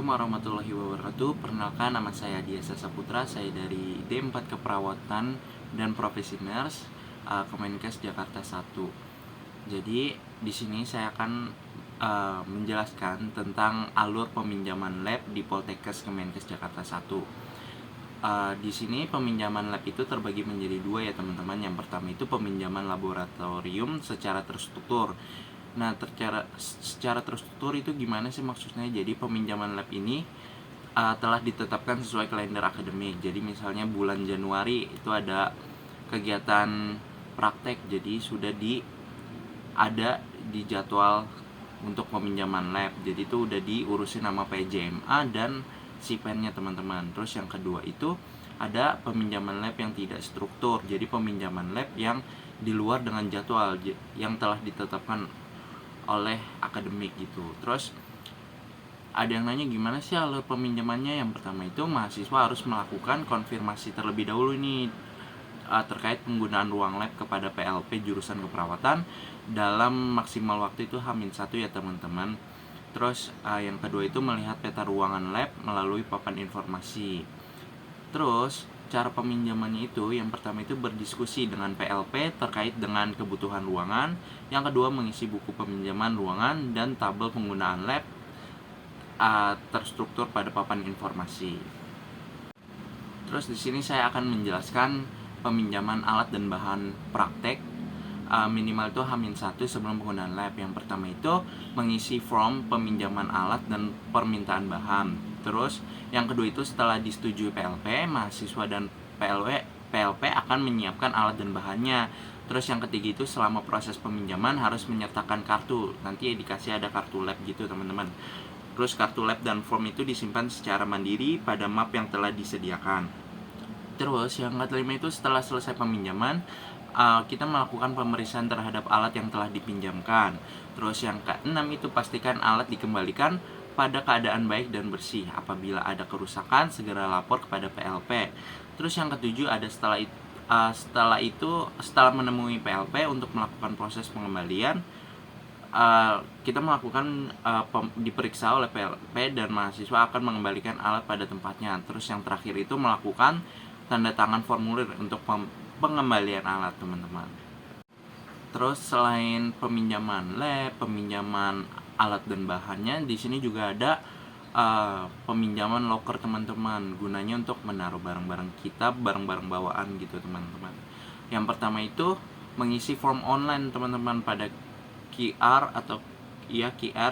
Assalamualaikum warahmatullahi wabarakatuh. Perkenalkan, nama saya Diasa Saputra. Saya dari D4 Keperawatan dan Profesi Nurse, Kemenkes Jakarta 1. Jadi di sini saya akan menjelaskan tentang alur peminjaman lab di Poltekkes Kemenkes Jakarta 1. Di sini peminjaman lab itu terbagi menjadi dua ya teman-teman. Yang pertama itu peminjaman laboratorium secara terstruktur. Nah, secara terstruktur itu gimana sih maksudnya? Jadi peminjaman lab ini telah ditetapkan sesuai kalender akademik. Jadi misalnya bulan Januari itu ada kegiatan praktek, jadi sudah ada di jadwal untuk peminjaman lab. Jadi itu udah diurusin nama PJMA dan SIPEN-nya teman-teman. Terus yang kedua itu ada peminjaman lab yang tidak struktur. Jadi peminjaman lab yang di luar dengan jadwal yang telah ditetapkan oleh akademik gitu. Terus ada yang nanya gimana sih alur peminjamannya. Yang pertama itu mahasiswa harus melakukan konfirmasi terlebih dahulu nih terkait penggunaan ruang lab kepada PLP jurusan keperawatan dalam maksimal waktu itu H-1 ya teman-teman. Terus yang kedua itu melihat peta ruangan lab melalui papan informasi. Terus cara peminjamannya itu yang pertama itu berdiskusi dengan PLP terkait dengan kebutuhan ruangan. Yang kedua mengisi buku peminjaman ruangan dan tabel penggunaan lab terstruktur pada papan informasi. Terus di sini saya akan menjelaskan peminjaman alat dan bahan praktek minimal itu H-1 sebelum penggunaan lab. Yang pertama itu mengisi form peminjaman alat dan permintaan bahan. Terus yang kedua itu setelah disetujui PLP, mahasiswa dan PLP akan menyiapkan alat dan bahannya. Terus yang ketiga itu selama proses peminjaman harus menyertakan kartu. Nanti dikasih ada kartu lab gitu teman-teman. Terus kartu lab dan form itu disimpan secara mandiri pada map yang telah disediakan. Terus yang kelima itu setelah selesai peminjaman kita melakukan pemeriksaan terhadap alat yang telah dipinjamkan. Terus yang keenam itu pastikan alat dikembalikan pada keadaan baik dan bersih. Apabila ada kerusakan segera lapor kepada PLP. Terus yang ketujuh ada setelah menemui PLP untuk melakukan proses pengembalian, kita melakukan diperiksa oleh PLP dan mahasiswa akan mengembalikan alat pada tempatnya. Terus yang terakhir itu melakukan tanda tangan formulir untuk pengembalian alat teman-teman. Terus selain peminjaman lab, peminjaman alat dan bahannya, di sini juga ada peminjaman locker teman-teman. Gunanya untuk menaruh barang-barang kita, barang-barang bawaan gitu teman-teman. Yang pertama itu mengisi form online teman-teman pada QR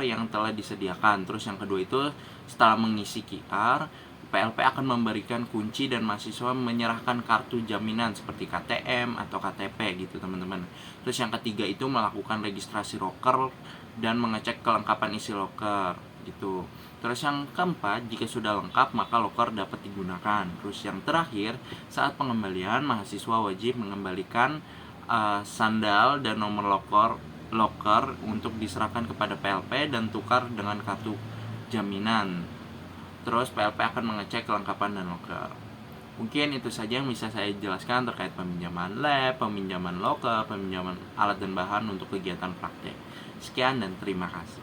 yang telah disediakan. Terus yang kedua itu setelah mengisi QR, PLP akan memberikan kunci dan mahasiswa menyerahkan kartu jaminan seperti KTM atau KTP gitu teman-teman. Terus yang ketiga itu melakukan registrasi loker dan mengecek kelengkapan isi loker gitu. Terus yang keempat, jika sudah lengkap maka loker dapat digunakan. Terus yang terakhir, saat pengembalian mahasiswa wajib mengembalikan sandal dan nomor loker untuk diserahkan kepada PLP dan tukar dengan kartu jaminan. Terus PLP akan mengecek kelengkapan dan loker. Mungkin itu saja yang bisa saya jelaskan terkait peminjaman lab, peminjaman loker, peminjaman alat dan bahan untuk kegiatan praktek. Sekian dan terima kasih.